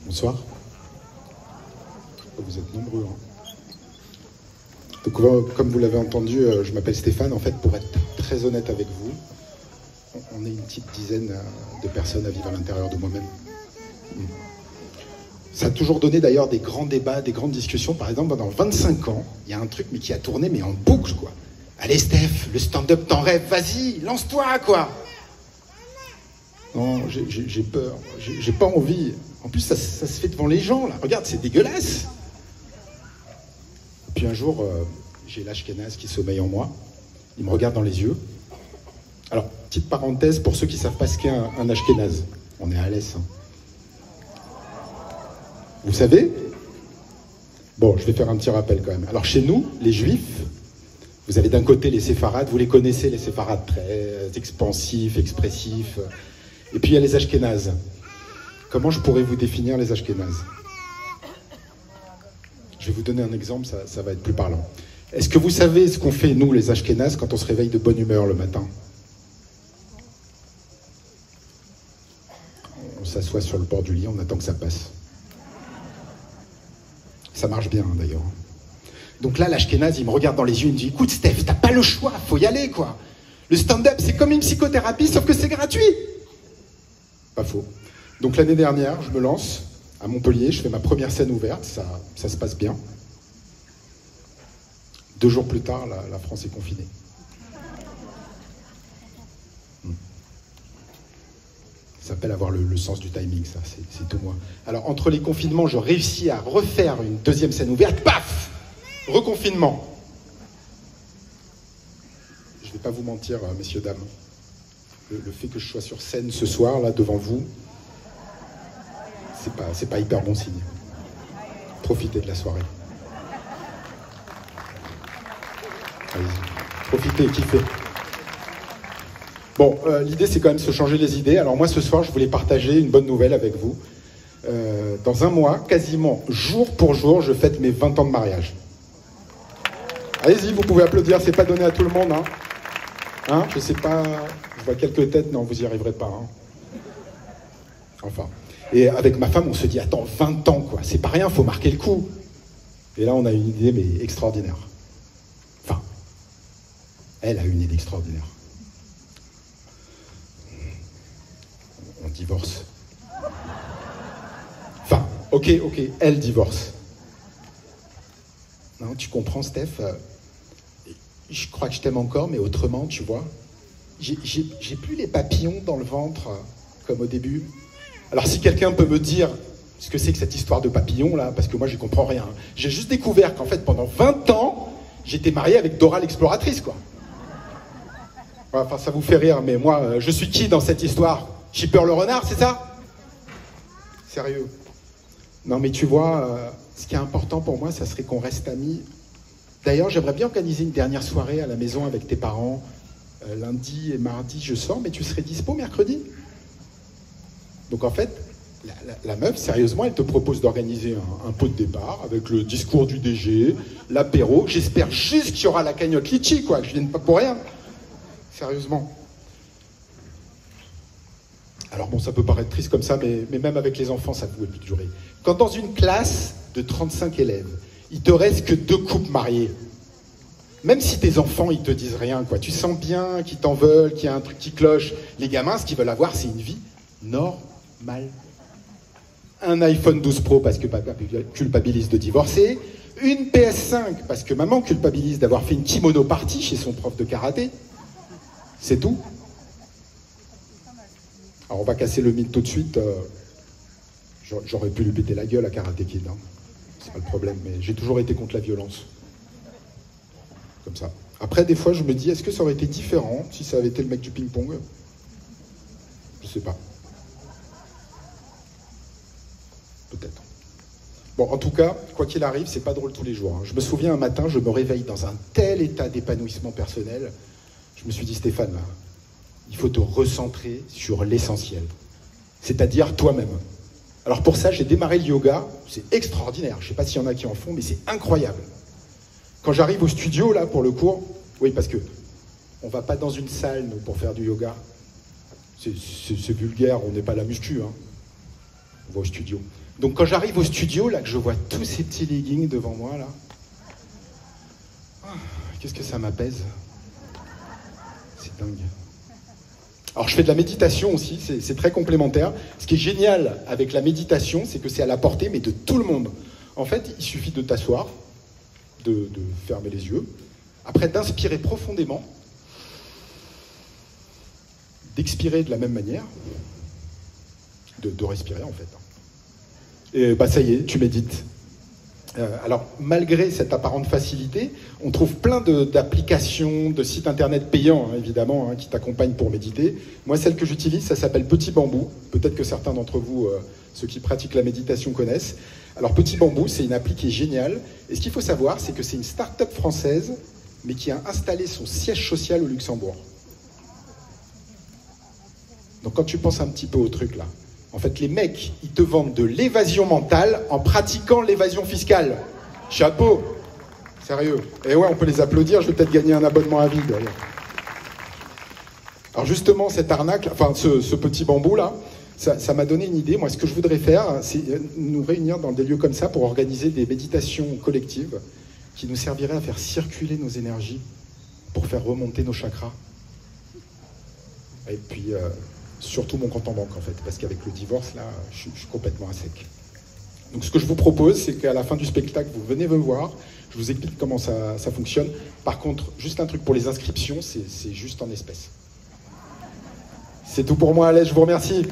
Bonsoir. Vous êtes nombreux. Donc, comme vous l'avez entendu, je m'appelle Stéphane. En fait, pour être très honnête avec vous, on est une petite dizaine de personnes à vivre à l'intérieur de moi-même. Ça a toujours donné d'ailleurs des grands débats, des grandes discussions. Par exemple, pendant 25 ans, il y a un truc mais qui a tourné mais en boucle, quoi. Allez Steph, le stand-up t'en rêve, vas-y, lance-toi, quoi. Non, j'ai peur, j'ai pas envie. En plus, ça se fait devant les gens, là. Regarde, c'est dégueulasse. Puis un jour, j'ai l'Ashkénaze qui sommeille en moi. Il me regarde dans les yeux. Alors, petite parenthèse, pour ceux qui ne savent pas ce qu'est un Ashkénaze. On est à l'aise, hein. Vous savez? Bon, je vais faire un petit rappel quand même. Alors, chez nous, les Juifs, vous avez d'un côté les séfarades, vous les connaissez, les séfarades très expansifs, expressifs. Et puis, il y a les Ashkénazes. Comment je pourrais vous définir les Ashkénazes? Je vais vous donner un exemple, ça va être plus parlant. Est-ce que vous savez ce qu'on fait, nous, les Ashkénazes, quand on se réveille de bonne humeur le matin? On s'assoit sur le bord du lit, on attend que ça passe. Ça marche bien, d'ailleurs. Donc là, l'Ashkénaze, il me regarde dans les yeux, il me dit « Écoute, Steph, t'as pas le choix, faut y aller, quoi. Le stand-up, c'est comme une psychothérapie, sauf que c'est gratuit. » Pas faux. Donc l'année dernière, je me lance à Montpellier, je fais ma première scène ouverte, ça se passe bien. 2 jours plus tard, la France est confinée. Ça s'appelle avoir le sens du timing, ça, c'est tout moi. Alors, entre les confinements, je réussis à refaire une deuxième scène ouverte, paf! Reconfinement. Je ne vais pas vous mentir, messieurs, dames. Le fait que je sois sur scène ce soir, là, devant vous, c'est pas hyper bon signe. Profitez de la soirée. Allez-y. Profitez et kiffez. Bon, l'idée, c'est quand même de se changer les idées. Alors moi, ce soir, je voulais partager une bonne nouvelle avec vous. Dans un mois, quasiment jour pour jour, je fête mes 20 ans de mariage. Allez-y, vous pouvez applaudir, c'est pas donné à tout le monde. Hein, je sais pas, je vois quelques têtes, non, vous y arriverez pas. Hein. Enfin. Et avec ma femme, on se dit, attends, 20 ans, quoi, c'est pas rien, faut marquer le coup. Et là, on a une idée, mais extraordinaire. Enfin, elle a une idée extraordinaire. On divorce. Enfin, ok, elle divorce. Non, tu comprends, Steph? Je crois que je t'aime encore, mais autrement, tu vois. J'ai plus les papillons dans le ventre, comme au début. Alors, si quelqu'un peut me dire ce que c'est que cette histoire de papillons, là, parce que moi, je comprends rien. J'ai juste découvert qu'en fait, pendant 20 ans, j'étais marié avec Dora l'exploratrice, quoi. Enfin, ça vous fait rire, mais moi, je suis qui dans cette histoire? Chipper le renard, c'est ça? Sérieux? Non, mais tu vois, ce qui est important pour moi, ça serait qu'on reste amis. D'ailleurs, j'aimerais bien organiser une dernière soirée à la maison avec tes parents. Lundi et mardi, je sors, mais tu serais dispo mercredi? Donc en fait, la meuf, sérieusement, elle te propose d'organiser un pot de départ avec le discours du DG, l'apéro. J'espère juste qu'il y aura la cagnotte litchi, quoi, que je vienne pas pour rien. Sérieusement. Alors bon, ça peut paraître triste comme ça, mais même avec les enfants, ça pouvait plus durer. Quand dans une classe de 35 élèves, il te reste que 2 couples mariés, même si tes enfants, ils te disent rien, quoi, tu sens bien qu'ils t'en veulent, qu'il y a un truc qui cloche. Les gamins, ce qu'ils veulent avoir, c'est une vie normale. Un iPhone 12 Pro parce que papa culpabilise de divorcer, une PS5 parce que maman culpabilise d'avoir fait une kimono party chez son prof de karaté. C'est tout. Alors on va casser le mythe tout de suite. J'aurais pu lui péter la gueule à Karate Kid, hein. C'est pas le problème, mais j'ai toujours été contre la violence. Comme ça. Après, des fois, je me dis, est-ce que ça aurait été différent si ça avait été le mec du ping-pong? Je sais pas. Peut-être. Bon, en tout cas, quoi qu'il arrive, c'est pas drôle tous les jours, hein. Je me souviens un matin, je me réveille dans un tel état d'épanouissement personnel. Je me suis dit, Stéphane, là, il faut te recentrer sur l'essentiel, c'est-à-dire toi-même. Alors pour ça, j'ai démarré le yoga, c'est extraordinaire, je ne sais pas s'il y en a qui en font, mais c'est incroyable. Quand j'arrive au studio, là, pour le cours, oui, parce que on ne va pas dans une salle, nous, pour faire du yoga. C'est vulgaire, on n'est pas à la muscu, hein. On va au studio. Donc quand j'arrive au studio, là, que je vois tous ces petits leggings devant moi, là, qu'est-ce que ça m'apaise. C'est dingue. Alors je fais de la méditation aussi, c'est très complémentaire. Ce qui est génial avec la méditation, c'est que c'est à la portée, mais de tout le monde. En fait, il suffit de t'asseoir, de fermer les yeux, après d'inspirer profondément, d'expirer de la même manière, de respirer en fait. Et bah ça y est, tu médites. Alors, malgré cette apparente facilité, on trouve plein d'applications, de sites internet payants, hein, évidemment, hein, qui t'accompagnent pour méditer. Moi, celle que j'utilise, ça s'appelle Petit Bambou. Peut-être que certains d'entre vous, ceux qui pratiquent la méditation, connaissent. Alors, Petit Bambou, c'est une appli qui est géniale. Et ce qu'il faut savoir, c'est que c'est une start-up française, mais qui a installé son siège social au Luxembourg. Donc, quand tu penses un petit peu au truc, là, en fait, les mecs, ils te vendent de l'évasion mentale en pratiquant l'évasion fiscale. Chapeau. Sérieux. Et ouais, on peut les applaudir, je vais peut-être gagner un abonnement à vie, d'ailleurs. Alors justement, cette arnaque, enfin, ce petit bambou-là, ça m'a donné une idée. Moi, ce que je voudrais faire, c'est nous réunir dans des lieux comme ça pour organiser des méditations collectives qui nous serviraient à faire circuler nos énergies, pour faire remonter nos chakras. Et puis... surtout mon compte en banque en fait, parce qu'avec le divorce là, je suis complètement à sec. Donc ce que je vous propose, c'est qu'à la fin du spectacle, vous venez me voir, je vous explique comment ça fonctionne. Par contre, juste un truc pour les inscriptions, c'est juste en espèces. C'est tout pour moi, allez, je vous remercie.